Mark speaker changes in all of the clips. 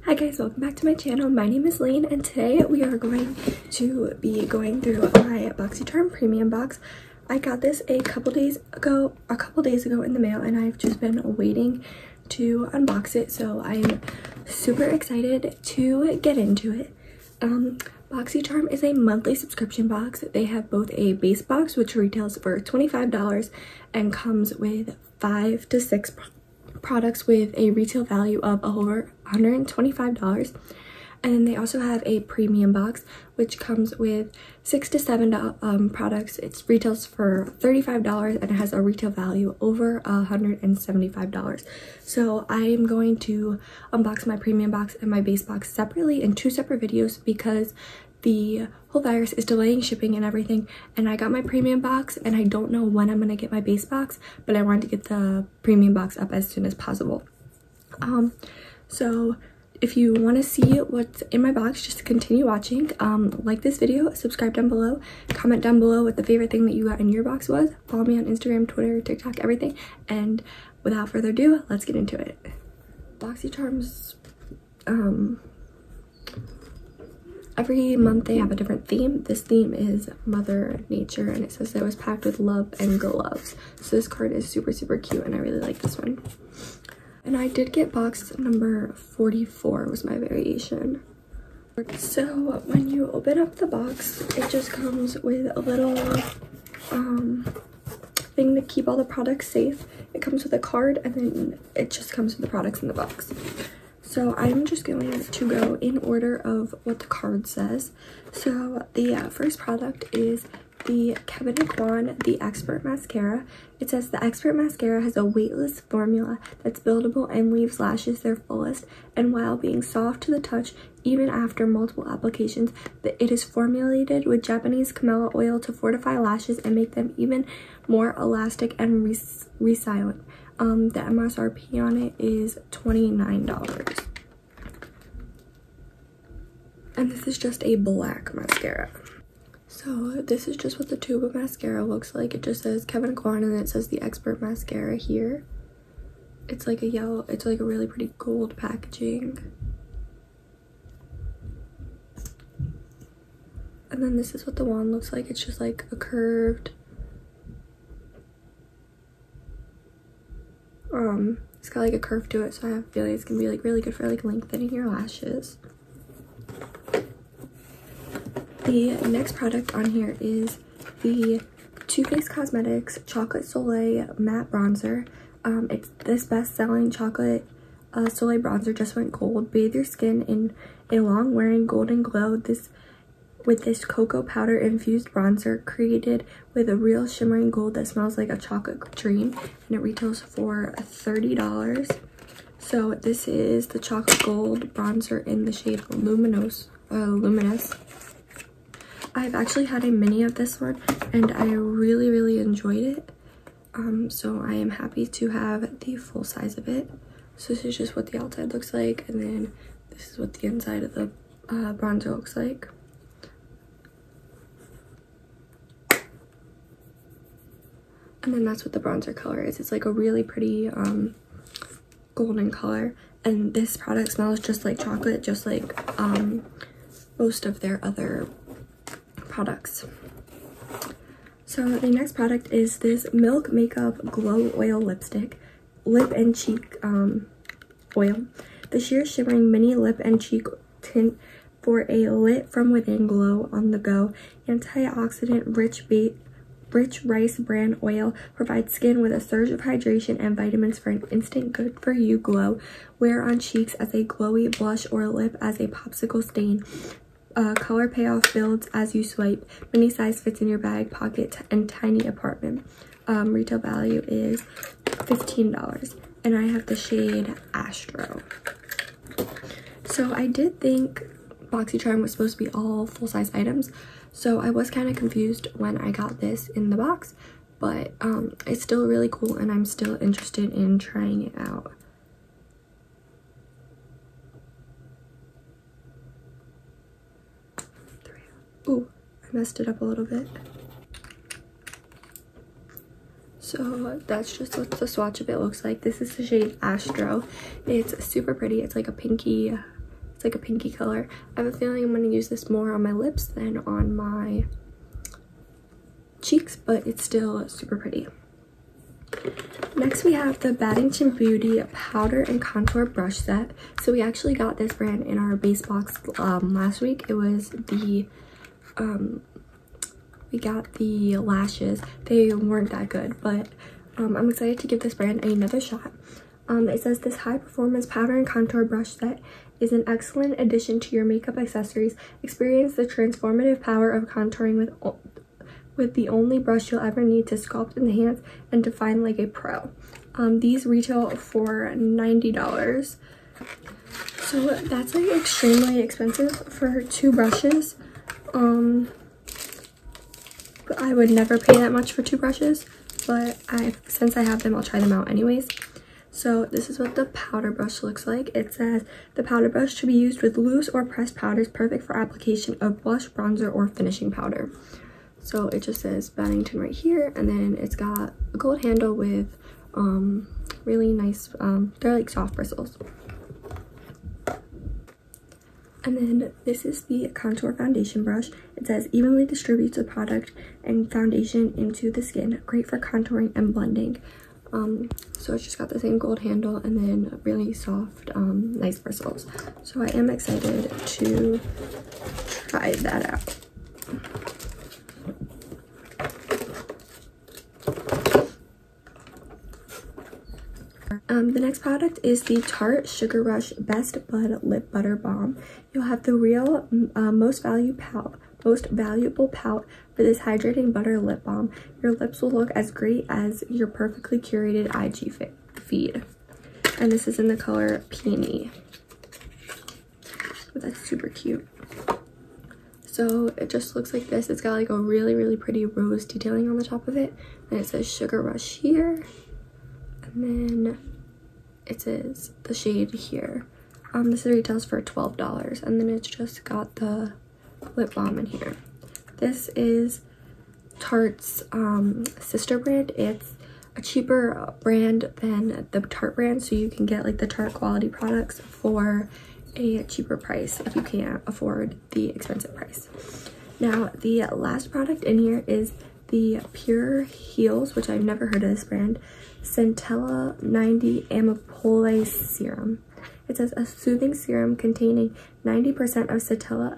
Speaker 1: Hi guys, welcome back to my channel. My name is Layne and today we are going to be going through my BoxyCharm premium box. I got this a couple days ago in the mail and I've just been waiting to unbox it, so I'm super excited to get into it. BoxyCharm is a monthly subscription box. They have both a base box which retails for $25 and comes with 5 to 6 products with a retail value of over $125, and then they also have a premium box which comes with 6 to 7 products. It retails for $35 and it has a retail value over $175. So I am going to unbox my premium box and my base box separately in 2 separate videos because the whole virus is delaying shipping and everything, and I got my premium box and I don't know when I'm gonna get my base box, but I wanted to get the premium box up as soon as possible. So if you want to see what's in my box, just continue watching. Like this video, subscribe down below, comment down below what the favorite thing that you got in your box was. Follow me on Instagram, Twitter, TikTok, everything. And without further ado, let's get into it. BoxyCharm's every month they have a different theme. This theme is Mother Nature and it says it was packed with love and gloves. So this card is super cute and I really like this one. And I did get box number 44 was my variation. So when you open up the box, it just comes with a little thing to keep all the products safe. It comes with a card and then it just comes with the products in the box. So I'm just going to go in order of what the card says. So the first product is the Kevyn Aucoin, the Expert Mascara. It says the Expert Mascara has a weightless formula that's buildable and leaves lashes their fullest. And while being soft to the touch, even after multiple applications, it is formulated with Japanese camellia oil to fortify lashes and make them even more elastic and resilient. The MSRP on it is $29. And this is just a black mascara. So this is just what the tube of mascara looks like. It just says Kevyn Aucoin and then it says the Expert Mascara here. It's like a yellow, it's like a really pretty gold packaging. And then this is what the wand looks like. It's just like a curved, it's got like a curve to it, so I have a feeling it's gonna be like really good for like lengthening your lashes. The next product on here is the Too Faced Cosmetics Chocolate Soleil Matte Bronzer. It's this best-selling chocolate Soleil bronzer just went gold. Bathe your skin in a long-wearing golden glow with this cocoa powder infused bronzer created with a real shimmering gold that smells like a chocolate dream, and it retails for $30. So this is the chocolate gold bronzer in the shade Luminous. I've actually had a mini of this one and I really enjoyed it. So I am happy to have the full size of it. So this is just what the outside looks like, and then this is what the inside of the bronzer looks like. And then that's what the bronzer color is. It's like a really pretty golden color. And this product smells just like chocolate, just like most of their other products. So the next product is this Milk Makeup Glow Oil Lipstick, Lip and Cheek Oil. The sheer shimmering mini lip and cheek tint for a lit from within glow on the go. Antioxidant rich rice bran oil provides skin with a surge of hydration and vitamins for an instant good for you glow. Wear on cheeks as a glowy blush or lip as a popsicle stain. Color payoff builds as you swipe. Mini size fits in your bag, pocket, and tiny apartment. Retail value is $15, and I have the shade Astro. So I did think BoxyCharm was supposed to be all full-size items, so I was kind of confused when I got this in the box, but it's still really cool and I'm still interested in trying it out. Ooh, I messed it up a little bit. So that's just what the swatch of it looks like. This is the shade Astro. It's super pretty. It's like a pinky It's like a pinky color. I have a feeling I'm going to use this more on my lips than on my cheeks, but it's still super pretty. Next we have the Battington Beauty Powder and Contour Brush Set. So we actually got this brand in our base box last week. It was the we got the lashes. They weren't that good, but I'm excited to give this brand another shot. It says this high performance powder and contour brush set is an excellent addition to your makeup accessories. Experience the transformative power of contouring with the only brush you'll ever need to sculpt, enhance, and define like a pro. These retail for $90. So that's like extremely expensive for 2 brushes. But I would never pay that much for 2 brushes, but since I have them, I'll try them out anyways. So this is what the powder brush looks like. It says the powder brush should be used with loose or pressed powders, perfect for application of blush, bronzer, or finishing powder. So it just says Battington right here, and then it's got a gold handle with really nice, they're like soft bristles. And then this is the contour foundation brush. It says evenly distributes the product and foundation into the skin, great for contouring and blending. So it's just got the same gold handle and then really soft, nice bristles. So I am excited to try that out. The next product is the Tarte Sugar Rush Best Bud Lip Butter Balm. You'll have the real most valuable pout for this hydrating butter lip balm. Your lips will look as great as your perfectly curated IG feed. And this is in the color Peony. Oh, that's super cute. So it just looks like this. It's got like a really pretty rose detailing on the top of it. And it says Sugar Rush here. And then it says the shade here. This retails for $12, and then it's just got the lip balm in here. This is Tarte's sister brand. It's a cheaper brand than the Tarte brand, so you can get like the Tarte quality products for a cheaper price if you can't afford the expensive price. Now the last product in here is the Pure Heals, which I've never heard of this brand. Centella 90 Ampoule Serum. It says a soothing serum containing 90% of Centella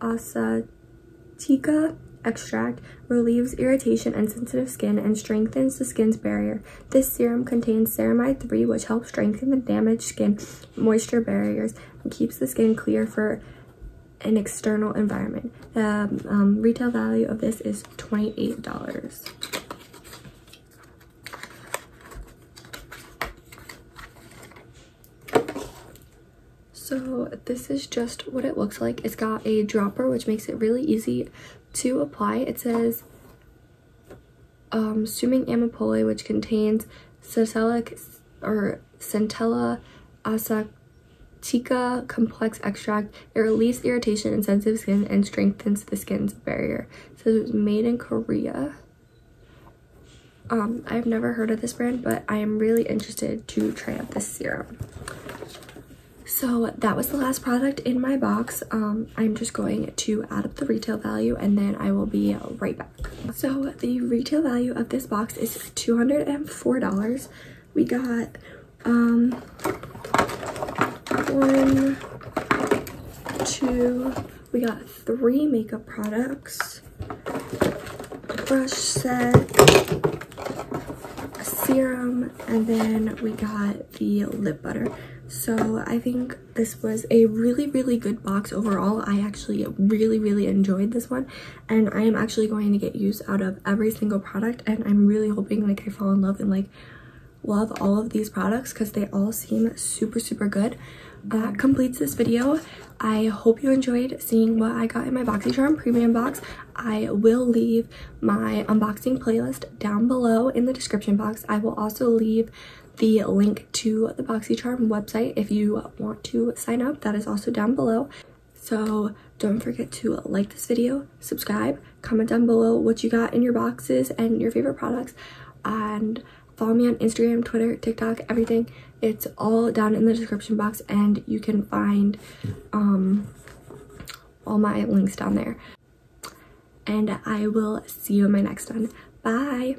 Speaker 1: acetica extract, relieves irritation and sensitive skin, and strengthens the skin's barrier. This serum contains ceramide 3, which helps strengthen the damaged skin moisture barriers and keeps the skin clear for an external environment. The retail value of this is $28. So this is just what it looks like. It's got a dropper, which makes it really easy to apply. It says Soothing Ampoule, which contains Centella acetica complex extract. It relieves irritation in sensitive skin and strengthens the skin's barrier. It says it was made in Korea. I've never heard of this brand, but I am really interested to try out this serum. So that was the last product in my box. I'm just going to add up the retail value and then I will be right back. So the retail value of this box is $204. We got 1, 2, we got 3 makeup products, brush set, a serum, and then we got the lip butter. So I think this was a really good box overall. I actually really enjoyed this one, and I am actually going to get use out of every single product, and I'm really hoping like I fall in love and like love all of these products because they all seem super good. That completes this video. I hope you enjoyed seeing what I got in my BoxyCharm premium box. I will leave my unboxing playlist down below in the description box. I will also leave the link to the BoxyCharm website if you want to sign up. That is also down below. So don't forget to like this video, subscribe, comment down below what you got in your boxes and your favorite products, and Follow me on Instagram, Twitter, TikTok, everything. It's all down in the description box, and you can find all my links down there. And I will see you in my next one. Bye!